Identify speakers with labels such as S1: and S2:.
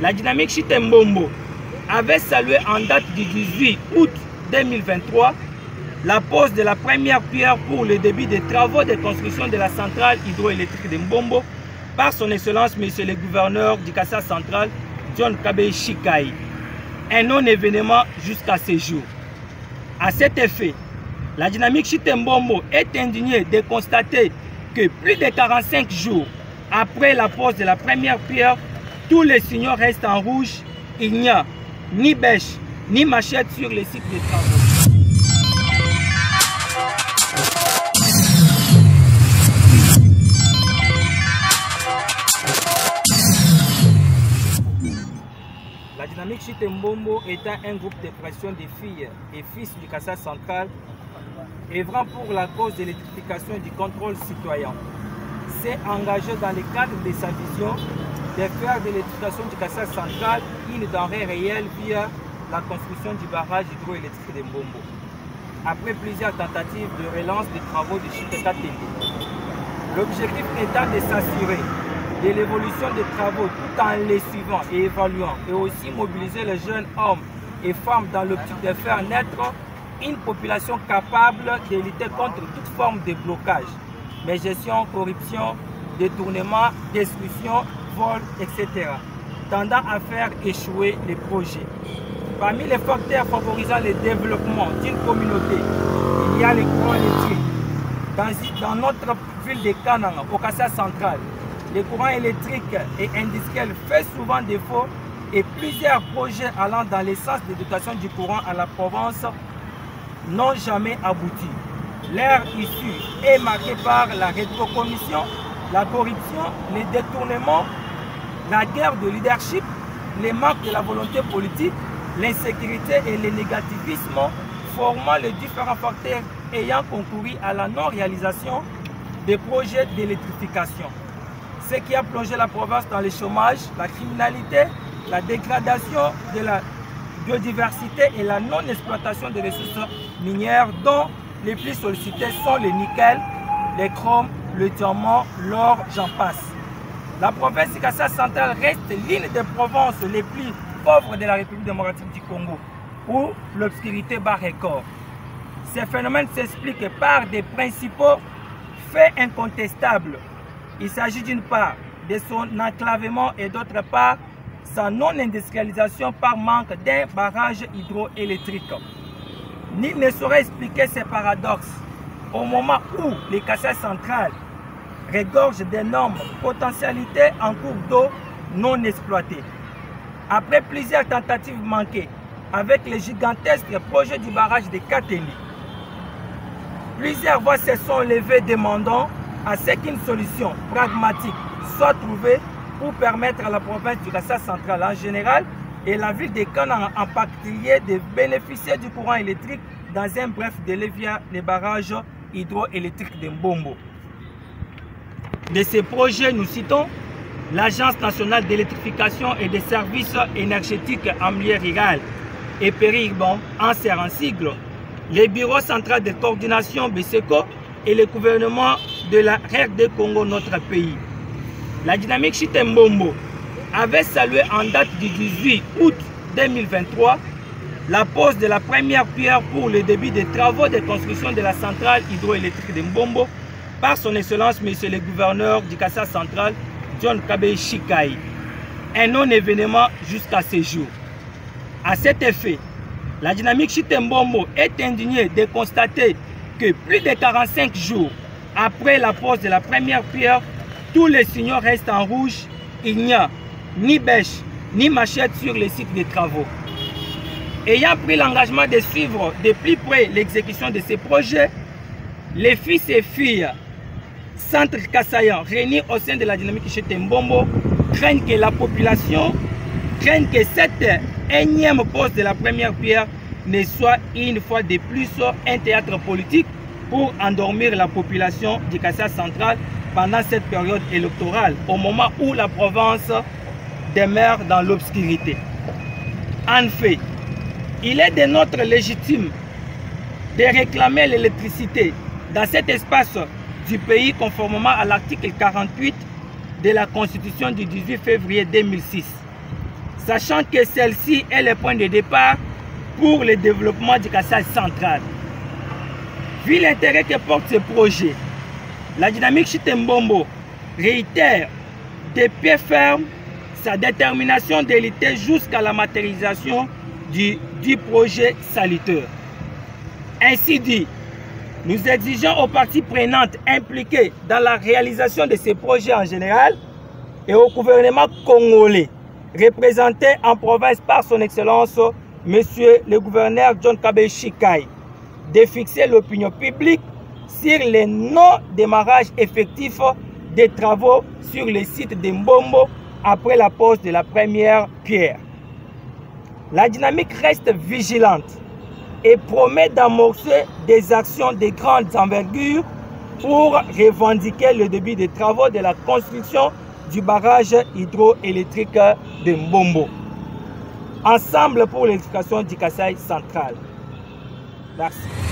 S1: La dynamique Chitembombo avait salué en date du 18 août 2023 la pose de la première pierre pour le début des travaux de construction de la centrale hydroélectrique de Mbombo par son Excellence Monsieur le gouverneur du Kassa central, John Kabé Chikai. Un non-événement jusqu'à ce jour. À cet effet, la dynamique Chitembombo est indignée de constater que plus de 45 jours après la pose de la première pierre, tous les signaux restent en rouge. Il n'y a ni bêche ni machette sur les sites de travaux. La dynamique Chitembombo étant un groupe de pression des filles et fils du Kassa central, œuvrant pour la cause de l'électrification et du contrôle citoyen, s'est engagé dans le cadre de sa vision de faire de l'électrification du Kassa central une denrée réelle via la construction du barrage hydroélectrique de Mbombo. Après plusieurs tentatives de relance des travaux de Chitekatembe, l'objectif étant de s'assurer de l'évolution des travaux tout en les suivant et évaluant, et aussi mobiliser les jeunes hommes et femmes dans l'optique de faire naître une population capable de lutter contre toute forme de blocage, mégestion, corruption, détournement, destruction, vol, etc., tendant à faire échouer les projets. Parmi les facteurs favorisant le développement d'une communauté, il y a les courants électriques. Dans notre ville de Kananga, au Kassa central, les courants électriques et industriels font souvent défaut et plusieurs projets allant dans le sens d'éducation du courant à la province n'ont jamais abouti. L'ère issue est marquée par la rétrocommission, la corruption, les détournements, la guerre de leadership, les manques de la volonté politique, l'insécurité et le négativisme, formant les différents facteurs ayant concouru à la non-réalisation des projets d'électrification. Ce qui a plongé la province dans le chômage, la criminalité, la dégradation de la biodiversité et la non-exploitation des ressources minières dont les plus sollicités sont le nickel, le chrome, le diamant, l'or, j'en passe. La province du Kassa central reste l'une des provinces les plus pauvres de la République démocratique du Congo, où l'obscurité bat record. Ces phénomènes s'expliquent par des principaux faits incontestables. Il s'agit d'une part de son enclavement et d'autre part sa non-industrialisation par manque d'un barrage hydroélectrique. Nul ne saurait expliquer ces paradoxes au moment où le Kassa central regorge d'énormes potentialités en cours d'eau non exploitées. Après plusieurs tentatives manquées avec le gigantesque projet du barrage de Kateli, plusieurs voix se sont levées demandant à ce qu'une solution pragmatique soit trouvée pour permettre à la province du Kassa central en général et la ville de Kananga en particulier de bénéficier du courant électrique dans un bref délai via les barrages hydroélectriques de Mbombo. De ces projets, nous citons l'Agence nationale d'électrification et des services énergétiques en milieu rural et périurbain, en sigle, le Bureau central de coordination BSECO et le gouvernement de la RD Congo, notre pays. La dynamique Chitembombo avait salué en date du 18 août 2023 la pose de la première pierre pour le début des travaux de construction de la centrale hydroélectrique de Mbombo par son Excellence Monsieur le gouverneur du Kassa central, John Kabé Chikai. Un non-événement jusqu'à ce jour. À cet effet, la dynamique Chitembombo est indignée de constater que plus de 45 jours après la pose de la première pierre, tous les signaux restent en rouge. Il n'y a ni bêche ni machette sur les sites de travaux. Ayant pris l'engagement de suivre de plus près l'exécution de ces projets, les fils et filles centre kassaïens réunis au sein de la dynamique Chitembombo craignent que la population, craignent que cette énième pose de la première pierre ne soit une fois de plus un théâtre politique pour endormir la population du Kassa central pendant cette période électorale, au moment où la province demeure dans l'obscurité. En fait, il est de notre légitime de réclamer l'électricité dans cet espace du pays conformément à l'article 48 de la Constitution du 18 février 2006. sachant que celle-ci est le point de départ pour le développement du Kasai central. Vu l'intérêt que porte ce projet, la dynamique Chitembombo réitère de pied ferme sa détermination de lutter jusqu'à la matérialisation du projet salutaire. Ainsi dit, nous exigeons aux parties prenantes impliquées dans la réalisation de ces projets en général et au gouvernement congolais, représenté en province par son Excellence, Monsieur le gouverneur John Kabe Shikai, de fixer l'opinion publique sur le non-démarrage effectif des travaux sur le site de Mbombo après la pose de la première pierre. La dynamique reste vigilante et promet d'amorcer des actions de grande envergure pour revendiquer le début des travaux de la construction du barrage hydroélectrique de Mbombo. Ensemble pour l'électrification du Kasai central. Merci.